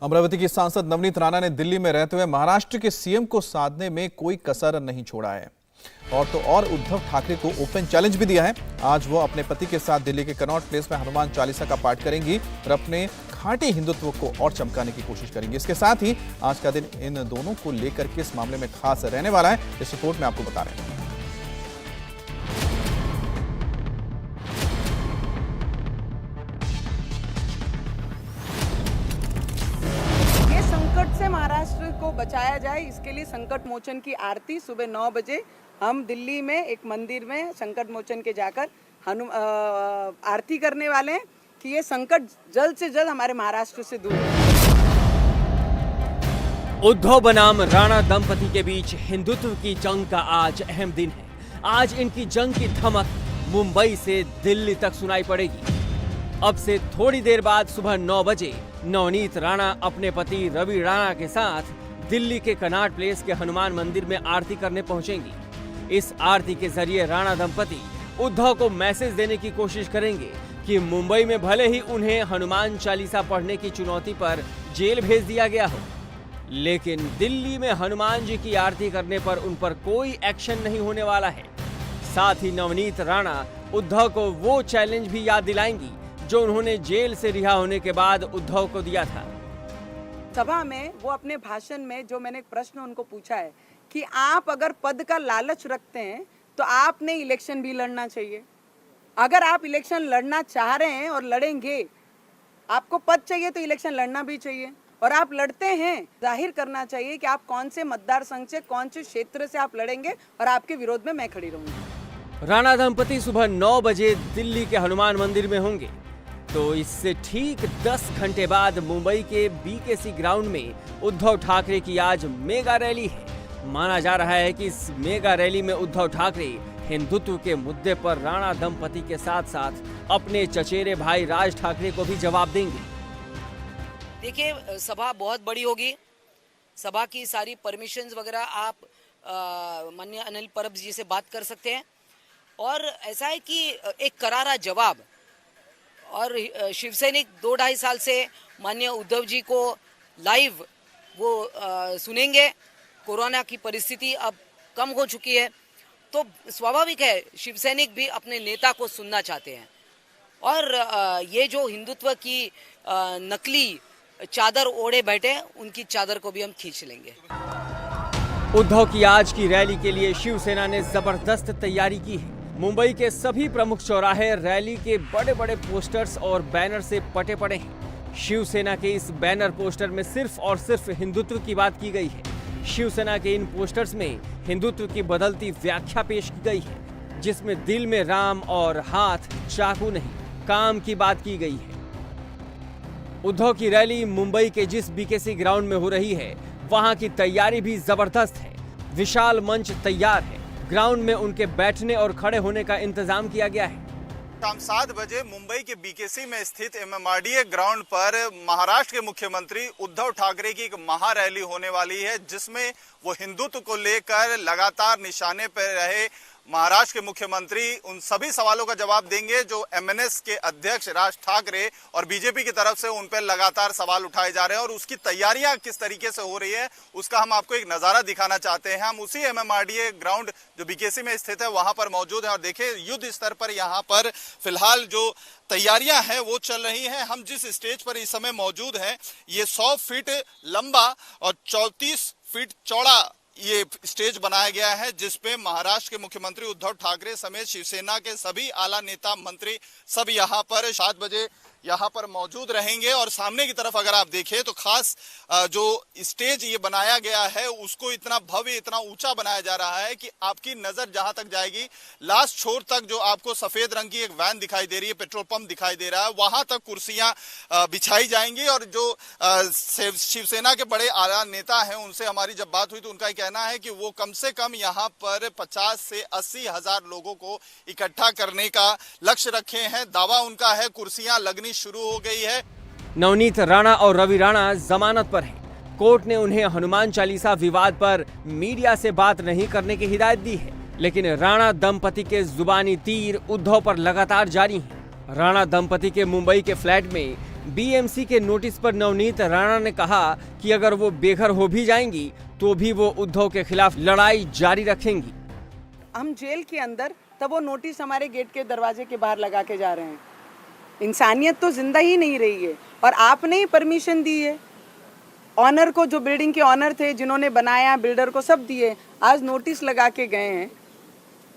अमरावती की सांसद नवनीत राणा ने दिल्ली में रहते हुए महाराष्ट्र के सीएम को साधने में कोई कसर नहीं छोड़ा है और उद्धव ठाकरे को ओपन चैलेंज भी दिया है। आज वो अपने पति के साथ दिल्ली के कनॉट प्लेस में हनुमान चालीसा का पाठ करेंगी और अपने खाटी हिंदुत्व को और चमकाने की कोशिश करेंगी। इसके साथ ही आज का दिन इन दोनों को लेकर किस मामले में खास रहने वाला है, इस रिपोर्ट में आपको बता रहे हैं। संकट से महाराष्ट्र को बचाया जाए, इसके लिए संकट मोचन की आरती सुबह 9 बजे हम दिल्ली में एक मंदिर में संकट मोचन के जाकर आरती करने वाले हैं कि ये संकट जल्द से जल्द हमारे महाराष्ट्र से दूर हो। उद्धव बनाम राणा दंपति के बीच हिंदुत्व की जंग का आज अहम दिन है। आज इनकी जंग की धमक मुंबई से दिल्ली तक सुनाई पड़ेगी। अब से थोड़ी देर बाद सुबह 9 बजे नवनीत राणा अपने पति रवि राणा के साथ दिल्ली के कनॉट प्लेस के हनुमान मंदिर में आरती करने पहुंचेंगी। इस आरती के जरिए राणा दंपति उद्धव को मैसेज देने की कोशिश करेंगे कि मुंबई में भले ही उन्हें हनुमान चालीसा पढ़ने की चुनौती पर जेल भेज दिया गया हो, लेकिन दिल्ली में हनुमान जी की आरती करने पर उन पर कोई एक्शन नहीं होने वाला है। साथ ही नवनीत राणा उद्धव को वो चैलेंज भी याद दिलाएंगी जो उन्होंने जेल से रिहा होने के बाद उद्धव को दिया था। सभा में वो अपने भाषण में जो मैंने एक प्रश्न उनको पूछा है कि आप अगर पद का लालच रखते हैं तो आपने इलेक्शन भी लड़ना चाहिए। अगर आप इलेक्शन लड़ना चाह रहे हैं और लड़ेंगे, आपको पद चाहिए तो इलेक्शन लड़ना भी चाहिए और आप लड़ते हैं, जाहिर करना चाहिए कि आप कौन से मतदार संघ से, कौन से क्षेत्र से आप लड़ेंगे और आपके विरोध में मैं खड़ी रहूंगी। राणा दंपति सुबह 9 बजे दिल्ली के हनुमान मंदिर में होंगे, तो इससे ठीक 10 घंटे बाद मुंबई के बीकेसी ग्राउंड में उद्धव ठाकरे की आज मेगा रैली है। माना जा रहा है कि इस मेगा रैली में उद्धव ठाकरे हिंदुत्व के मुद्दे पर राणा दंपति के साथ साथ अपने चचेरे भाई राज ठाकरे को भी जवाब देंगे। देखिए, सभा बहुत बड़ी होगी। सभा की सारी परमिशंस वगैरह आप माननीय अनिल परब जी से बात कर सकते हैं। और ऐसा है कि एक करारा जवाब, और शिवसैनिक 2-2.5 साल से माननीय उद्धव जी को लाइव वो सुनेंगे। कोरोना की परिस्थिति अब कम हो चुकी है, तो स्वाभाविक है शिवसैनिक भी अपने नेता को सुनना चाहते हैं। और ये जो हिंदुत्व की नकली चादर ओढ़े बैठे, उनकी चादर को भी हम खींच लेंगे। उद्धव की आज की रैली के लिए शिवसेना ने जबरदस्त तैयारी की है। मुंबई के सभी प्रमुख चौराहे रैली के बड़े बड़े पोस्टर्स और बैनर से पटे पड़े हैं। शिवसेना के इस बैनर पोस्टर में सिर्फ और सिर्फ हिंदुत्व की बात की गई है। शिवसेना के इन पोस्टर्स में हिंदुत्व की बदलती व्याख्या पेश की गई है, जिसमें दिल में राम और हाथ चाकू नहीं, काम की बात की गई है। उद्धव की रैली मुंबई के जिस बीकेसी ग्राउंड में हो रही है, वहां की तैयारी भी जबरदस्त है। विशाल मंच तैयार है। ग्राउंड में उनके बैठने और खड़े होने का इंतजाम किया गया है। शाम 7 बजे मुंबई के बीकेसी में स्थित MMRDA ग्राउंड पर महाराष्ट्र के मुख्यमंत्री उद्धव ठाकरे की एक महारैली होने वाली है, जिसमें वो हिंदुत्व को लेकर लगातार निशाने पर रहे महाराष्ट्र के मुख्यमंत्री उन सभी सवालों का जवाब देंगे जो MNS के अध्यक्ष राज ठाकरे और बीजेपी की तरफ से उन पर लगातार सवाल उठाए जा रहे हैं। और उसकी तैयारियां किस तरीके से हो रही है, उसका हम आपको एक नज़ारा दिखाना चाहते हैं। हम उसी MMRDA ग्राउंड जो बीकेसी में स्थित है वहां पर मौजूद है और देखिए युद्ध स्तर पर यहाँ पर फिलहाल जो तैयारियां हैं वो चल रही हैं। हम जिस स्टेज पर इस समय मौजूद हैं, ये 100 फीट लंबा और 34 फीट चौड़ा ये स्टेज बनाया गया है, जिसपे महाराष्ट्र के मुख्यमंत्री उद्धव ठाकरे समेत शिवसेना के सभी आला नेता मंत्री सब यहाँ पर 7 बजे यहाँ पर मौजूद रहेंगे। और सामने की तरफ अगर आप देखें तो खास जो स्टेज ये बनाया गया है उसको इतना भव्य, इतना ऊंचा बनाया जा रहा है कि आपकी नजर जहां तक जाएगी, लास्ट छोर तक जो आपको सफेद रंग की एक वैन दिखाई दे रही है, पेट्रोल पंप दिखाई दे रहा है, वहां तक कुर्सियां बिछाई जाएंगी। और जो शिवसेना के बड़े आला नेता हैं उनसे हमारी जब बात हुई तो उनका कहना है कि वो कम से कम यहाँ पर 50 से 80 हजार लोगों को इकट्ठा करने का लक्ष्य रखे हैं। दावा उनका है कुर्सियां लगनी शुरू हो गई है। नवनीत राणा और रवि राणा जमानत पर हैं। कोर्ट ने उन्हें हनुमान चालीसा विवाद पर मीडिया से बात नहीं करने की हिदायत दी है, लेकिन राणा दंपति के जुबानी तीर उद्धव पर लगातार जारी हैं। राणा दंपति के मुंबई के फ्लैट में बीएमसी के नोटिस पर नवनीत राणा ने कहा कि अगर वो बेघर हो भी जाएंगी तो भी वो उद्धव के खिलाफ लड़ाई जारी रखेंगी। हम जेल के अंदर तब वो नोटिस हमारे गेट के दरवाजे के बाहर लगा के जा रहे हैं। इंसानियत तो जिंदा ही नहीं रही है और आपने ही परमिशन दी है। ऑनर को, जो बिल्डिंग के ऑनर थे, जिन्होंने बनाया, बिल्डर को सब दिए, आज नोटिस लगा के गए हैं।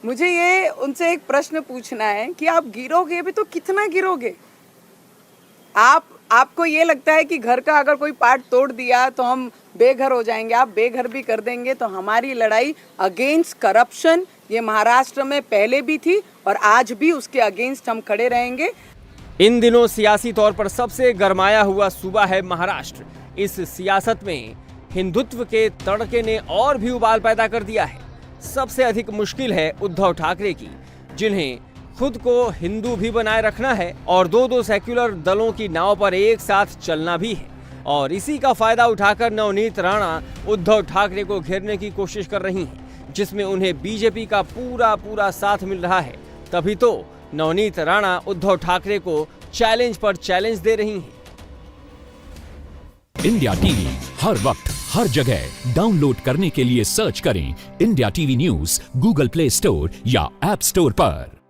मुझे ये उनसे एक प्रश्न पूछना है कि आप गिरोगे भी तो कितना गिरोगे? आपको ये लगता है कि घर का अगर कोई पार्ट तोड़ दिया तो हम बेघर हो जाएंगे? आप बेघर भी कर देंगे तो हमारी लड़ाई अगेंस्ट करप्शन ये महाराष्ट्र में पहले भी थी और आज भी उसके अगेंस्ट हम खड़े रहेंगे। इन दिनों सियासी तौर पर सबसे गरमाया हुआ सूबा है महाराष्ट्र। इस सियासत में हिंदुत्व के तड़के ने और भी उबाल पैदा कर दिया है। सबसे अधिक मुश्किल है उद्धव ठाकरे की, जिन्हें खुद को हिंदू भी बनाए रखना है और दो सेक्युलर दलों की नाव पर एक साथ चलना भी है। और इसी का फायदा उठाकर नवनीत राणा उद्धव ठाकरे को घेरने की कोशिश कर रही हैं, जिसमें उन्हें बीजेपी का पूरा साथ मिल रहा है। तभी तो नवनीत राणा उद्धव ठाकरे को चैलेंज पर चैलेंज दे रही हैं। इंडिया टीवी हर वक्त हर जगह डाउनलोड करने के लिए सर्च करें India TV news Google play store या ऐप स्टोर पर।